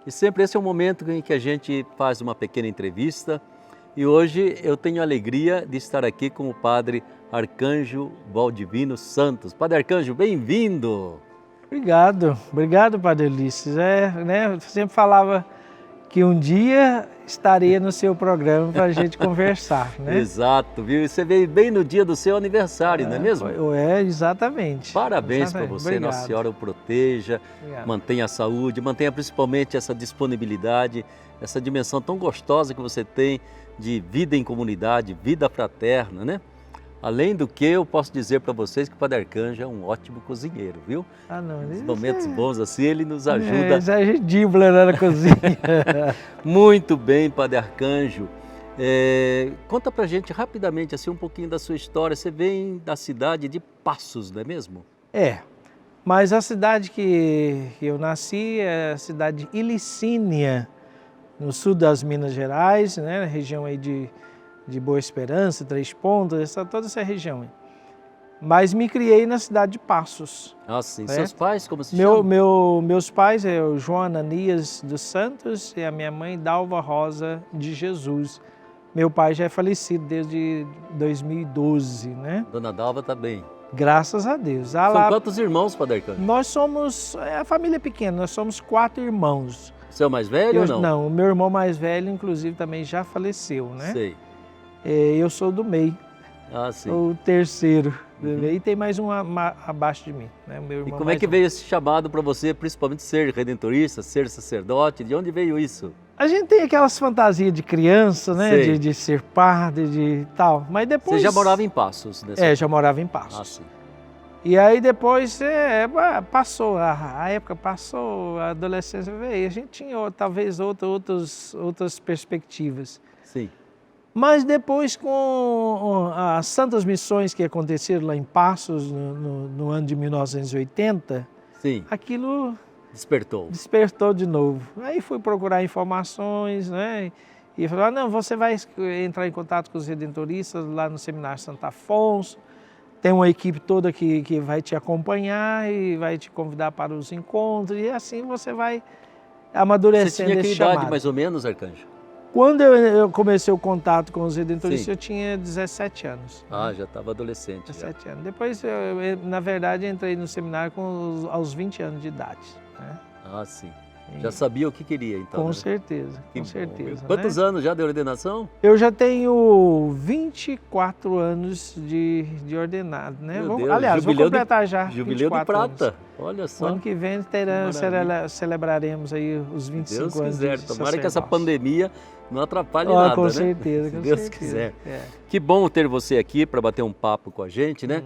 E sempre esse é o momento em que a gente faz uma pequena entrevista. E hoje eu tenho a alegria de estar aqui com o Padre Arcanjo Valdivino Santos. Padre Arcanjo, bem-vindo! Obrigado, Padre Ulisses. Eu sempre falava que um dia estaria no seu programa para a gente conversar, né? Exato, viu? E você veio bem no dia do seu aniversário, não é mesmo? Exatamente. Parabéns para você, Obrigado. Nossa Senhora o proteja, Obrigado. mantenha a saúde, mantenha principalmente essa disponibilidade, essa dimensão tão gostosa que você tem de vida em comunidade, vida fraterna, né? Além do que, eu posso dizer para vocês que o Padre Arcanjo é um ótimo cozinheiro, viu? Nos momentos bons assim, ele nos ajuda. Isso é ridículo na cozinha. Muito bem, Padre Arcanjo. Conta pra gente rapidamente assim, um pouquinho da sua história. Você vem da cidade de Passos, não é mesmo? Mas a cidade que eu nasci é a cidade de Ilicínia, no sul das Minas Gerais, né? Na região aí de Boa Esperança, Três Pontas, toda essa região aí. Mas me criei na cidade de Passos. Ah, sim. Seus pais, como se chamam? Meus pais é o João Ananias dos Santos e a minha mãe Dalva Rosa de Jesus. Meu pai já é falecido desde 2012, né? Dona Dalva está bem. Graças a Deus. São quantos irmãos, Padre Arcanjo? Nós somos, a família é pequena, nós somos 4 irmãos. Você é o mais velho ou não? Não, o meu irmão mais velho, inclusive, também já faleceu, né? Sei. Eu sou do meio. Ah, sim. Sou o terceiro. E tem mais um abaixo de mim, né? Meu irmão. E como é que veio esse chamado para você, principalmente ser redentorista, ser sacerdote? De onde veio isso? A gente tem aquelas fantasias de criança, né? De ser padre, de tal. Mas depois... Você já morava em Passos? Já morava em Passos. Ah, sim. E aí depois passou, a época passou, a adolescência veio. A gente tinha talvez outras perspectivas. Sim. Mas depois, com as santas missões que aconteceram lá em Passos no ano de 1980, sim, aquilo despertou de novo. Aí fui procurar informações, né? E falou, não, você vai entrar em contato com os redentoristas lá no Seminário Santo Afonso. Tem uma equipe toda que vai te acompanhar e vai te convidar para os encontros. E assim você vai amadurecendo esse chamado. Você tinha que idade mais ou menos, Arcanjo? Quando eu comecei o contato com os redentoristas, sim, eu tinha 17 anos. Ah, já estava adolescente. 17 anos. Depois, na verdade, entrei no seminário aos 20 anos de idade. Né? Ah, sim. Já sabia o que queria, então? Com né? certeza, com certeza. Quantos anos já de ordenação? Eu já tenho 24 anos de ordenado, né? Aliás, vou completar já. Jubileu de prata. Anos. Olha só. O ano que vem celebraremos aí os 25 Deus anos quiser. de Tomara que essa pandemia não atrapalhe nada, com né? certeza, Se Deus quiser. É. Que bom ter você aqui para bater um papo com a gente, né?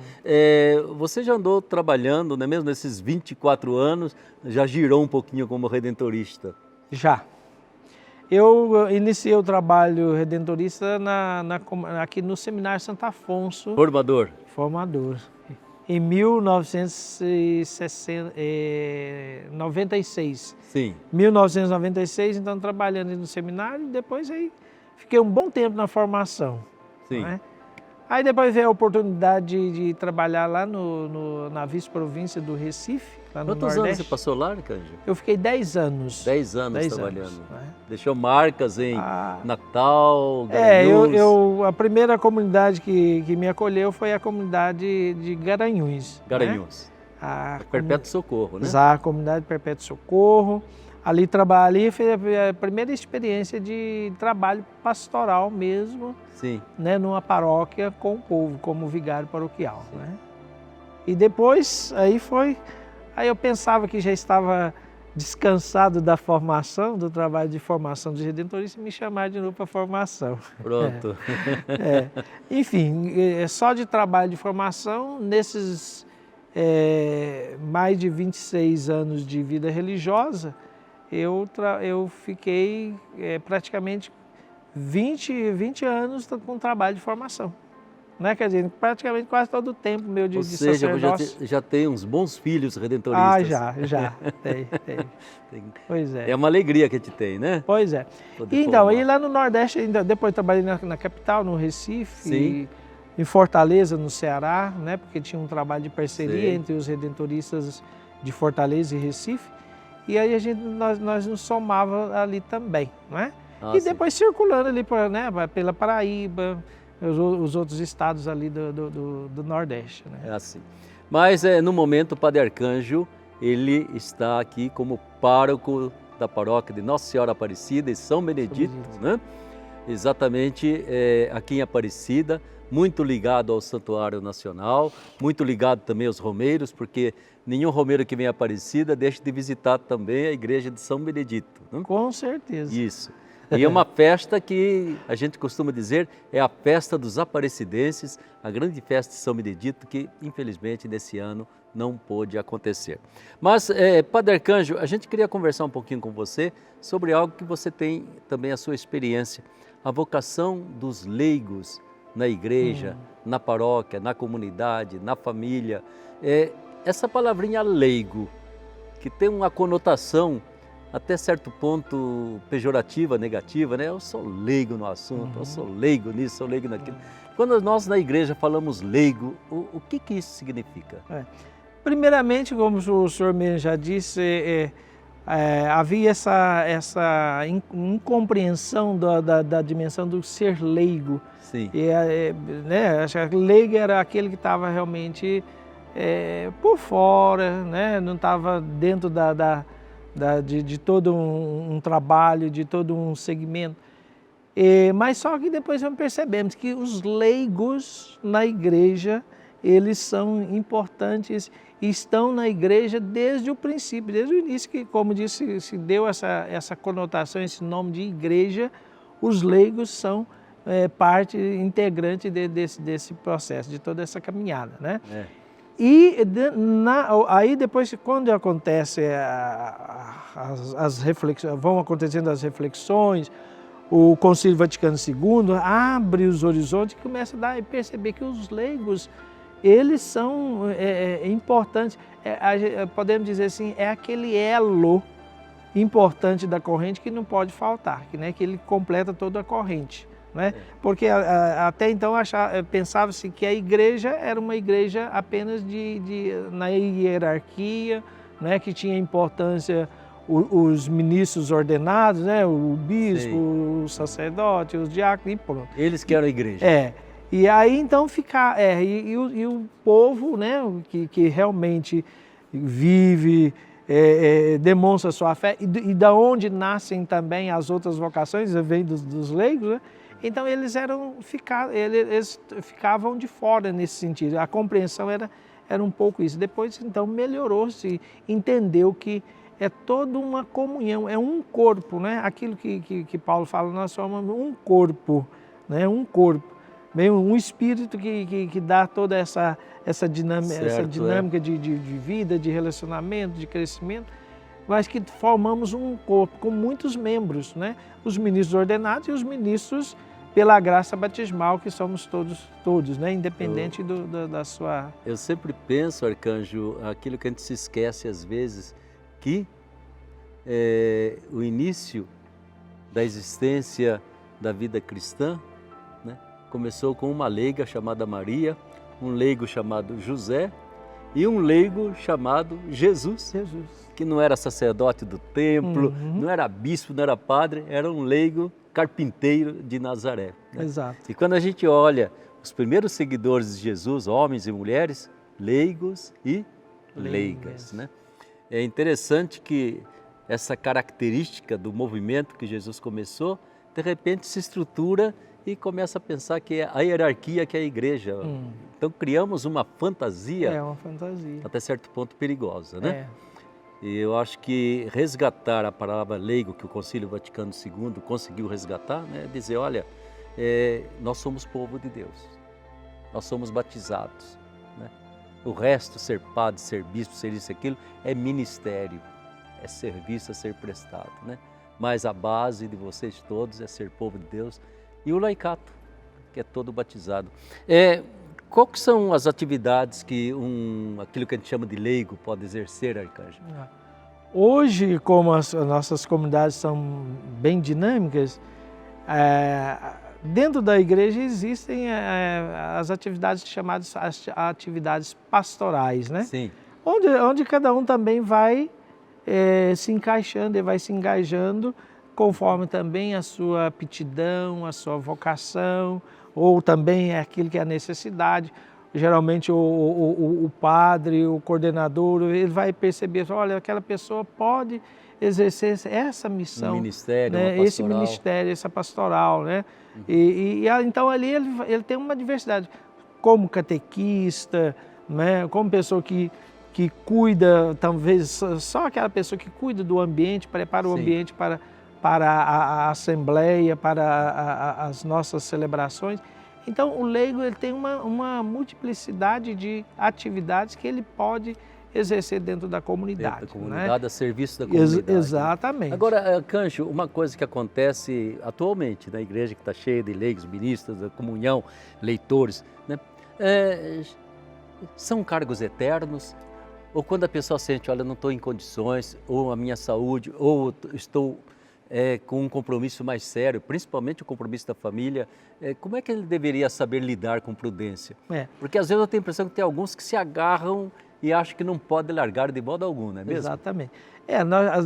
Você já andou trabalhando, não é mesmo? Nesses 24 anos, já girou um pouquinho como redentorista? Já. Eu iniciei o trabalho redentorista aqui no Seminário Santo Afonso. Formador. Em 1996. Sim. 1996, então trabalhando no seminário, e depois aí fiquei um bom tempo na formação. Sim. Né? Aí depois veio a oportunidade de trabalhar lá na vice-província do Recife, lá no Quantos Nordeste. anos você passou lá, Arcanjo? Eu fiquei 10 anos. 10 anos trabalhando. Né? Deixou marcas em Natal, Garanhuns? A primeira comunidade que me acolheu foi a comunidade de Garanhuns. Garanhuns. Né? Perpétuo Socorro, né? A comunidade Perpétuo Socorro. Ali foi a primeira experiência de trabalho pastoral mesmo. Sim. Né, numa paróquia com o povo, como vigário paroquial. Né? E depois, aí eu pensava que já estava descansado da formação, do trabalho de formação de redentorista, e me chamar de novo para a formação. Pronto. Enfim, só de trabalho de formação, nesses mais de 26 anos de vida religiosa, eu fiquei praticamente 20 anos com trabalho de formação. Né? Quer dizer, praticamente quase todo o tempo meu de sacerdócio. Ou seja, já tem uns bons filhos redentoristas. Já. Tem. Pois é. É uma alegria que a gente tem, né? Pois é. Então, e lá no Nordeste, depois trabalhei na capital, no Recife, em Fortaleza, no Ceará, né? Porque tinha um trabalho de parceria entre os redentoristas de Fortaleza e Recife. e aí nós nos somava ali também, não é? Ah, E sim. depois circulando ali pela Paraíba, os outros estados ali do Nordeste, né? É assim. Mas no momento o Padre Arcanjo, ele está aqui como pároco da paróquia de Nossa Senhora Aparecida e São Benedito, né? Exatamente aqui em Aparecida, muito ligado ao Santuário Nacional, muito ligado também aos romeiros, porque nenhum romeiro que vem a Aparecida deixa de visitar também a igreja de São Benedito, né? Com certeza. Isso. E é uma festa que a gente costuma dizer é a festa dos aparecidenses, a grande festa de São Benedito, que infelizmente nesse ano não pôde acontecer. Mas, Padre Arcanjo, a gente queria conversar um pouquinho com você sobre algo que você tem também a sua experiência, a vocação dos leigos na igreja, na paróquia, na comunidade, na família. Essa palavrinha leigo, que tem uma conotação até certo ponto pejorativa, negativa, né? Eu sou leigo no assunto, eu sou leigo nisso, sou leigo naquilo. Quando nós na igreja falamos leigo, o que isso significa? Primeiramente, como o senhor mesmo já disse, havia essa incompreensão da dimensão do ser leigo. Sim. Acho que leigo era aquele que estava realmente por fora, né? Não estava dentro de todo um trabalho, de todo um segmento. Mas só que depois nós percebemos que os leigos na igreja, eles são importantes e estão na igreja desde o princípio, desde o início, que, como disse, se deu essa conotação, esse nome de igreja. Os leigos são parte integrante desse processo, de toda essa caminhada, né? E aí depois, quando acontece as reflexões, vão acontecendo as reflexões, o Concílio Vaticano II abre os horizontes e começa a perceber que os leigos, eles são importantes. Podemos dizer assim, é aquele elo importante da corrente que não pode faltar, que ele completa toda a corrente. Né? Porque até então pensava-se que a igreja era uma igreja apenas na hierarquia, né? Que tinha importância os ministros ordenados, né? O bispo, o sacerdote, os diáconos e pronto. Eles que eram a igreja. E aí então e o povo, né? Que realmente vive, demonstra sua fé, e da onde nascem também as outras vocações, vem dos leigos, né? Então eles ficavam de fora nesse sentido. A compreensão era um pouco isso. Depois então melhorou-se, entendeu que é toda uma comunhão, é um corpo, né? Aquilo que Paulo fala, nós somos um corpo, né? Um corpo, um espírito que dá toda essa dinâmica de vida, de relacionamento, de crescimento, mas que formamos um corpo com muitos membros, né? Os ministros ordenados e os ministros pela graça batismal, que somos todos, né? Independente da sua... Eu sempre penso, Arcanjo, aquilo que a gente se esquece às vezes, que o início da existência da vida cristã, né, começou com uma leiga chamada Maria, um leigo chamado José e um leigo chamado Jesus, que não era sacerdote do templo, não era bispo, não era padre, era um leigo carpinteiro de Nazaré. Né? Exato. E quando a gente olha os primeiros seguidores de Jesus, homens e mulheres, leigos e leigas. Né? É interessante que essa característica do movimento que Jesus começou, de repente se estrutura e começa a pensar que é a hierarquia que é a igreja. Então criamos uma fantasia, uma fantasia, até certo ponto perigosa, né? E eu acho que resgatar a palavra leigo, que o Concílio Vaticano II conseguiu resgatar, né? Dizer, olha, nós somos povo de Deus, nós somos batizados, né? O resto, ser padre, ser bispo, ser isso e aquilo, é ministério, é serviço a ser prestado, né? Mas a base de vocês todos é ser povo de Deus e o laicato, que é todo batizado. Quais são as atividades que aquilo que a gente chama de leigo pode exercer, Arcanjo? Hoje, como as nossas comunidades são bem dinâmicas, dentro da igreja existem as atividades chamadas as atividades pastorais, né? Sim. Onde cada um também vai se encaixando, ele vai se engajando conforme também a sua aptidão, a sua vocação, ou também aquilo que é a necessidade. Geralmente o padre, o coordenador, ele vai perceber, olha, aquela pessoa pode exercer essa missão, ministério, né? uma Esse pastoral. ministério, essa pastoral, né? Então ali ele tem uma diversidade, como catequista, né? Como pessoa que cuida, talvez só aquela pessoa que cuida do ambiente, prepara o Sim. ambiente para a assembleia, para as nossas celebrações. Então, o leigo ele tem uma multiplicidade de atividades que ele pode exercer dentro da comunidade. Dentro da comunidade, né? a serviço da comunidade. Exatamente. Agora, Cancho, uma coisa que acontece atualmente na igreja, que está cheia de leigos, ministros, da comunhão, leitores, né? São cargos eternos, ou quando a pessoa sente, olha, não estou em condições, ou a minha saúde, ou estou com um compromisso mais sério, principalmente o compromisso da família, como é que ele deveria saber lidar com prudência? Porque às vezes eu tenho a impressão que tem alguns que se agarram e acham que não pode largar de modo algum, não é mesmo? Exatamente.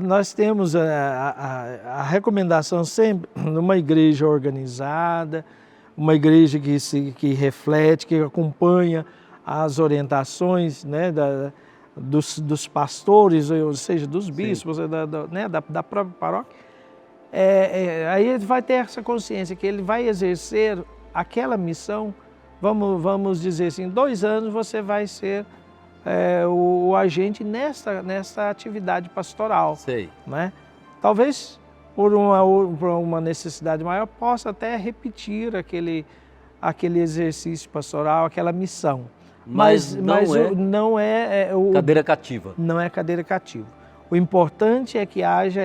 Nós temos a recomendação sempre numa igreja organizada, uma igreja que reflete, que acompanha as orientações, né, dos pastores, ou seja, dos bispos, da própria paróquia. Aí ele vai ter essa consciência que ele vai exercer aquela missão, vamos dizer assim, 2 anos você vai ser o agente nessa atividade pastoral. Sei. Né? Talvez por uma necessidade maior possa até repetir aquele exercício pastoral, aquela missão. Mas não é cadeira cativa. Não é cadeira cativa. O importante é que haja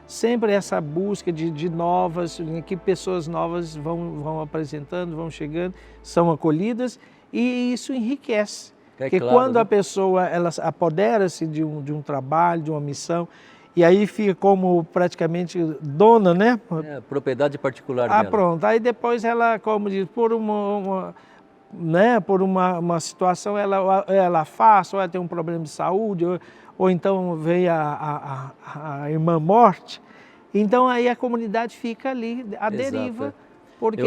sempre essa busca de novas, em que pessoas novas vão apresentando, vão chegando, são acolhidas, e isso enriquece. Porque claro, quando né? a pessoa ela apodera-se de um trabalho, de uma missão, e aí fica como praticamente dona, né? Propriedade particular dela. Pronto. Aí depois ela, como diz, por uma situação, ela afasta, ou ela tem um problema de saúde, ou então vem a irmã morte, então aí a comunidade fica ali à deriva, porque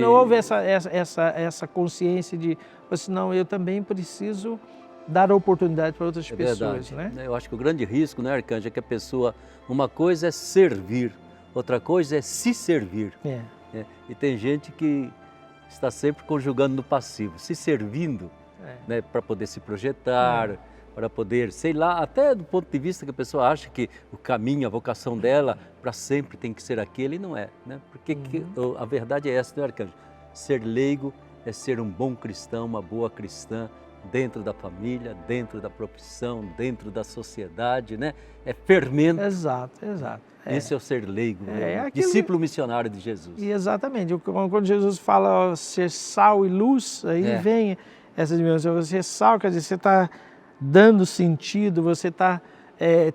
não houve essa consciência de, senão eu também preciso dar oportunidade para outras pessoas. Né? Eu acho que o grande risco, né, Arcanjo, é que a pessoa, uma coisa é servir, outra coisa é se servir. E tem gente que está sempre conjugando no passivo, se servindo, né, para poder se projetar, para poder, sei lá, até do ponto de vista que a pessoa acha que o caminho, a vocação dela, para sempre tem que ser aquele, e não é. Né? Porque a verdade é essa, né, Arcanjo? Ser leigo é ser um bom cristão, uma boa cristã, dentro da família, dentro da profissão, dentro da sociedade, né? É fermento. Exato. Esse é o ser leigo, discípulo missionário de Jesus. E exatamente, quando Jesus fala ser sal e luz, aí vem essa dimensão, você é sal, quer dizer, você está dando sentido, você está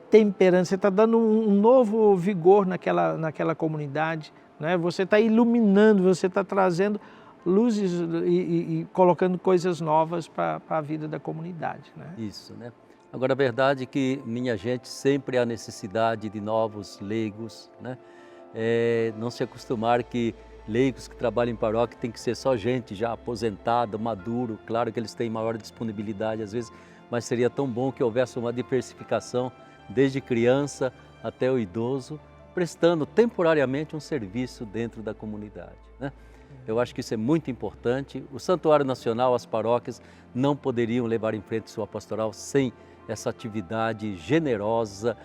temperando, você está dando um novo vigor naquela comunidade, né? Você está iluminando, você está trazendo luzes e colocando coisas novas para a vida da comunidade. Né? Isso, né? Agora, a verdade é que, minha gente, sempre há necessidade de novos leigos, né? Não se acostumar que leigos que trabalham em paróquia tem que ser só gente já aposentada, maduro. Claro que eles têm maior disponibilidade às vezes, mas seria tão bom que houvesse uma diversificação desde criança até o idoso, prestando temporariamente um serviço dentro da comunidade, né? Eu acho que isso é muito importante. O Santuário Nacional, as paróquias, não poderiam levar em frente sua pastoral sem essa atividade generosa,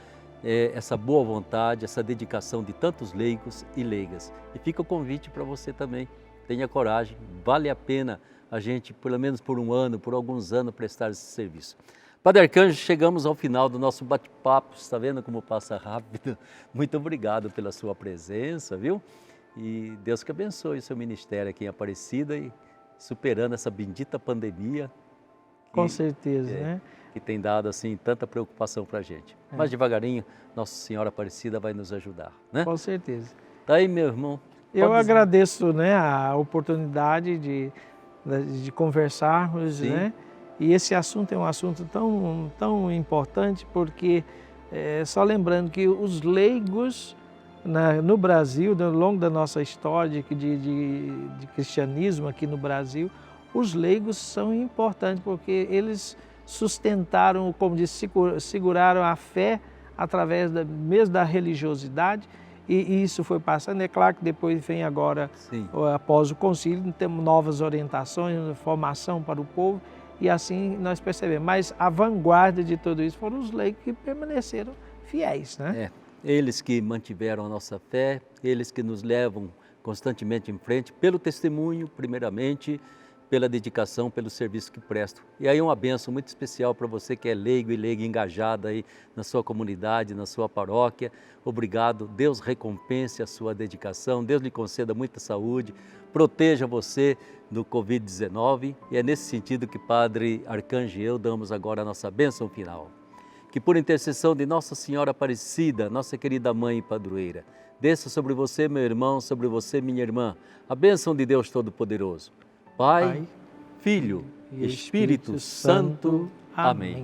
essa boa vontade, essa dedicação de tantos leigos e leigas. E fica o convite para você também. Tenha coragem, vale a pena a gente, pelo menos por um ano, por alguns anos, prestar esse serviço. Padre Arcanjo, chegamos ao final do nosso bate-papo. Está vendo como passa rápido? Muito obrigado pela sua presença, viu? E Deus que abençoe o seu ministério aqui em Aparecida e superando essa bendita pandemia. Com certeza, né? Que tem dado assim tanta preocupação para a gente. Mas devagarinho, Nossa Senhora Aparecida vai nos ajudar, né? Com certeza. Tá aí, meu irmão. Eu agradeço, né, a oportunidade de conversarmos, né? E esse assunto é um assunto tão importante porque Só lembrando que os leigos no Brasil, ao longo da nossa história de cristianismo aqui no Brasil, os leigos são importantes porque eles sustentaram, como disse, seguraram a fé através mesmo da religiosidade, e isso foi passando. É claro que depois vem agora, sim, após o concílio, temos novas orientações, formação para o povo, e assim nós percebemos. Mas a vanguarda de tudo isso foram os leigos que permaneceram fiéis, né? Eles que mantiveram a nossa fé, eles que nos levam constantemente em frente, pelo testemunho, primeiramente, pela dedicação, pelo serviço que prestam. E aí uma bênção muito especial para você que é leigo e leiga engajada aí na sua comunidade, na sua paróquia. Obrigado, Deus recompense a sua dedicação, Deus lhe conceda muita saúde, proteja você do Covid-19, e é nesse sentido que Padre Arcanjo e eu damos agora a nossa bênção final. Que por intercessão de Nossa Senhora Aparecida, nossa querida Mãe e Padroeira, desça sobre você, meu irmão, sobre você, minha irmã, a bênção de Deus Todo-Poderoso. Pai, Filho e Espírito Santo. Amém.